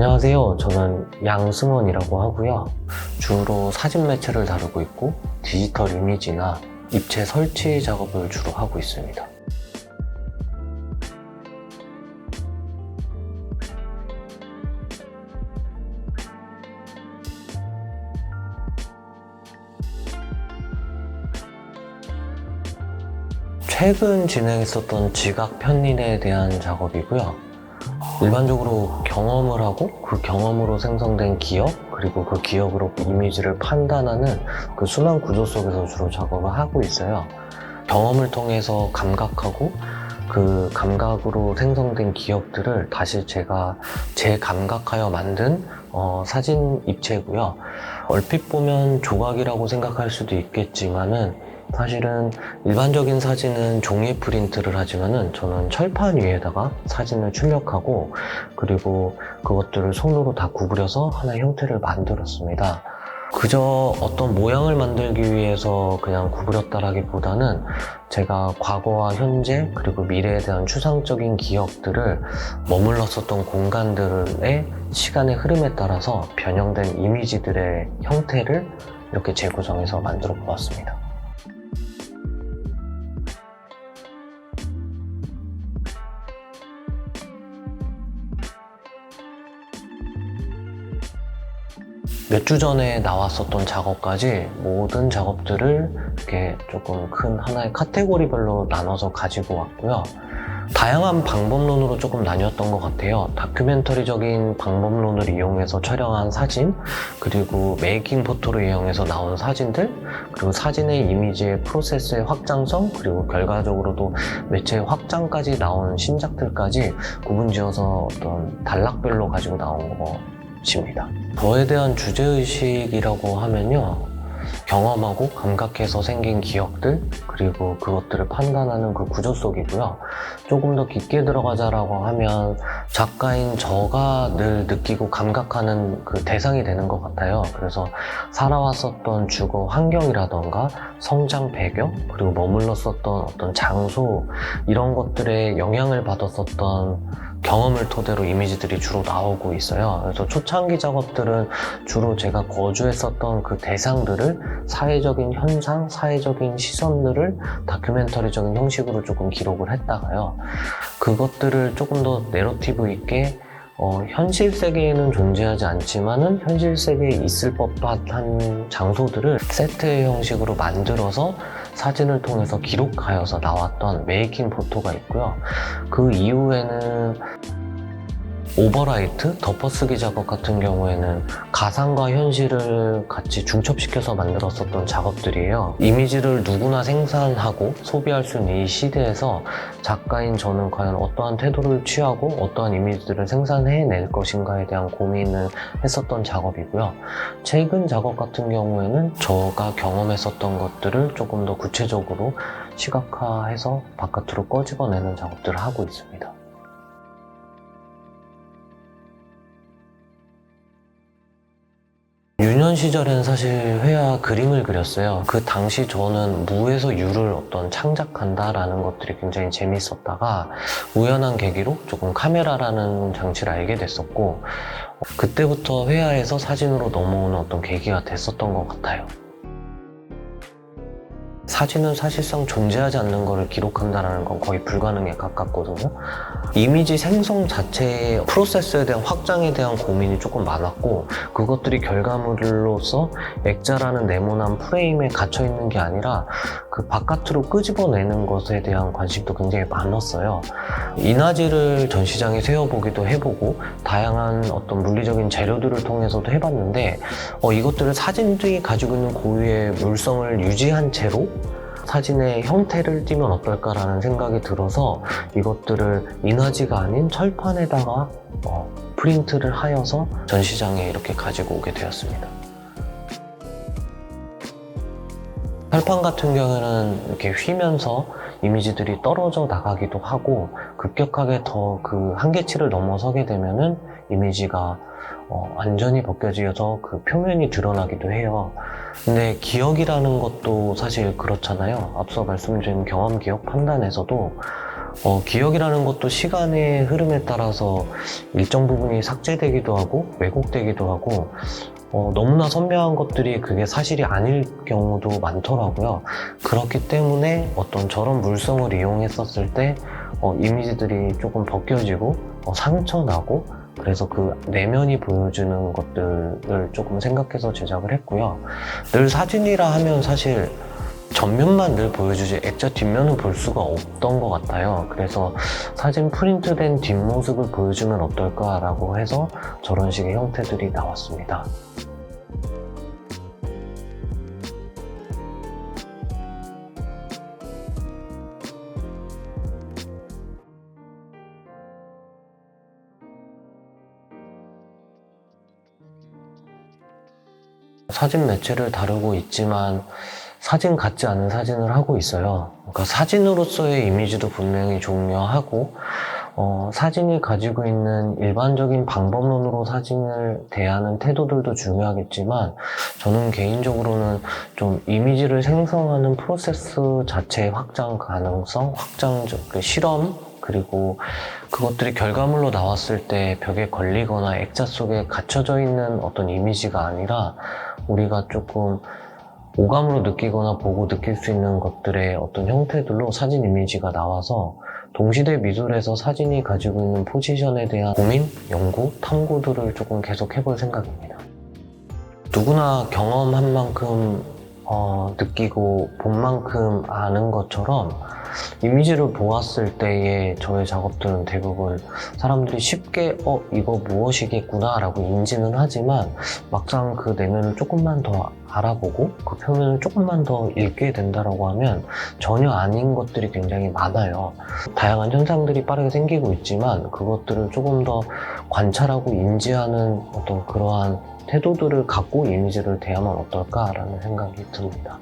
안녕하세요. 저는 양승원이라고 하고요. 주로 사진 매체를 다루고 있고 디지털 이미지나 입체 설치 작업을 주로 하고 있습니다. 최근 진행했었던 지각 편린에 대한 작업이고요. 일반적으로 경험을 하고 그 경험으로 생성된 기억, 그리고 그 기억으로 이미지를 판단하는 그 순환 구조 속에서 주로 작업을 하고 있어요. 경험을 통해서 감각하고 그 감각으로 생성된 기억들을 다시 제가 재감각하여 만든 사진 입체고요. 얼핏 보면 조각이라고 생각할 수도 있겠지만은 사실은 일반적인 사진은 종이 프린트를 하지만은 저는 철판 위에다가 사진을 출력하고 그리고 그것들을 손으로 다 구부려서 하나의 형태를 만들었습니다. 그저 어떤 모양을 만들기 위해서 그냥 구부렸다라기보다는 제가 과거와 현재 그리고 미래에 대한 추상적인 기억들을 머물렀었던 공간들의 시간의 흐름에 따라서 변형된 이미지들의 형태를 이렇게 재구성해서 만들어 보았습니다. 몇 주 전에 나왔었던 작업까지 모든 작업들을 이렇게 조금 큰 하나의 카테고리별로 나눠서 가지고 왔고요. 다양한 방법론으로 조금 나뉘었던 것 같아요. 다큐멘터리적인 방법론을 이용해서 촬영한 사진, 그리고 메이킹 포토를 이용해서 나온 사진들, 그리고 사진의 이미지의 프로세스의 확장성, 그리고 결과적으로도 매체의 확장까지 나온 신작들까지 구분지어서 어떤 단락별로 가지고 나온 것입니다. 저에 대한 주제의식이라고 하면요. 경험하고 감각해서 생긴 기억들, 그리고 그것들을 판단하는 그 구조 속이고요. 조금 더 깊게 들어가자라고 하면 작가인 저가 늘 느끼고 감각하는 그 대상이 되는 것 같아요. 그래서 살아왔었던 주거 환경이라던가 성장 배경, 그리고 머물렀었던 어떤 장소, 이런 것들에 영향을 받았었던 경험을 토대로 이미지들이 주로 나오고 있어요. 그래서 초창기 작업들은 주로 제가 거주했었던 그 대상들을 사회적인 현상, 사회적인 시선들을 다큐멘터리적인 형식으로 조금 기록을 했다가요. 그것들을 조금 더 내러티브 있게 현실 세계에는 존재하지 않지만은 현실 세계에 있을 법한 장소들을 세트의 형식으로 만들어서 사진을 통해서 기록하여서 나왔던 메이킹 포토가 있고요. 그 이후에는 오버라이트, 덮어쓰기 작업 같은 경우에는 가상과 현실을 같이 중첩시켜서 만들었었던 작업들이에요. 이미지를 누구나 생산하고 소비할 수 있는 이 시대에서 작가인 저는 과연 어떠한 태도를 취하고 어떠한 이미지들을 생산해낼 것인가에 대한 고민을 했었던 작업이고요. 최근 작업 같은 경우에는 저가 경험했었던 것들을 조금 더 구체적으로 시각화해서 바깥으로 꺼집어내는 작업들을 하고 있습니다. 유년 시절에는 사실 회화 그림을 그렸어요. 그 당시 저는 무에서 유를 어떤 창작한다라는 것들이 굉장히 재밌었다가 우연한 계기로 조금 카메라라는 장치를 알게 됐었고 그때부터 회화에서 사진으로 넘어오는 어떤 계기가 됐었던 것 같아요. 사진은 사실상 존재하지 않는 것을 기록한다는 건 거의 불가능에 가깝거든요. 이미지 생성 자체의 프로세스에 대한 확장에 대한 고민이 조금 많았고 그것들이 결과물로서 액자라는 네모난 프레임에 갇혀 있는 게 아니라 그 바깥으로 끄집어내는 것에 대한 관심도 굉장히 많았어요. 인화지를 전시장에 세워보기도 해보고 다양한 어떤 물리적인 재료들을 통해서도 해봤는데 이것들을 사진들이 가지고 있는 고유의 물성을 유지한 채로 사진의 형태를 띠면 어떨까라는 생각이 들어서 이것들을 인화지가 아닌 철판에다가 프린트를 하여서 전시장에 이렇게 가지고 오게 되었습니다. 철판 같은 경우에는 이렇게 휘면서 이미지들이 떨어져 나가기도 하고 급격하게 더 그 한계치를 넘어서게 되면은 이미지가 완전히 벗겨져서 그 표면이 드러나기도 해요. 근데 기억이라는 것도 사실 그렇잖아요. 앞서 말씀드린 경험 기억 판단에서도 기억이라는 것도 시간의 흐름에 따라서 일정 부분이 삭제되기도 하고 왜곡되기도 하고 너무나 선명한 것들이 그게 사실이 아닐 경우도 많더라고요. 그렇기 때문에 어떤 저런 물성을 이용했었을 때 이미지들이 조금 벗겨지고 상처나고 그래서 그 내면이 보여주는 것들을 조금 생각해서 제작을 했고요. 늘 사진이라 하면 사실 전면만 늘 보여주지 액자 뒷면은 볼 수가 없던 것 같아요. 그래서 사진 프린트된 뒷모습을 보여주면 어떨까라고 해서 저런 식의 형태들이 나왔습니다. 사진 매체를 다루고 있지만 사진 같지 않은 사진을 하고 있어요. 그러니까 사진으로서의 이미지도 분명히 중요하고 사진이 가지고 있는 일반적인 방법론으로 사진을 대하는 태도들도 중요하겠지만 저는 개인적으로는 좀 이미지를 생성하는 프로세스 자체의 확장 가능성, 확장적 그 실험 그리고 그것들이 결과물로 나왔을 때 벽에 걸리거나 액자 속에 갇혀져 있는 어떤 이미지가 아니라 우리가 조금 오감으로 느끼거나 보고 느낄 수 있는 것들의 어떤 형태들로 사진 이미지가 나와서 동시대 미술에서 사진이 가지고 있는 포지션에 대한 고민, 연구, 탐구들을 조금 계속 해볼 생각입니다. 누구나 경험한 만큼 느끼고 본 만큼 아는 것처럼 이미지를 보았을 때의 저의 작업들은 대부분 사람들이 쉽게 이거 무엇이겠구나 라고 인지는 하지만 막상 그 내면을 조금만 더 알아보고 그 표면을 조금만 더 읽게 된다라고 하면 전혀 아닌 것들이 굉장히 많아요. 다양한 현상들이 빠르게 생기고 있지만 그것들을 조금 더 관찰하고 인지하는 어떤 그러한 태도들을 갖고 이미지를 대하면 어떨까라는 생각이 듭니다.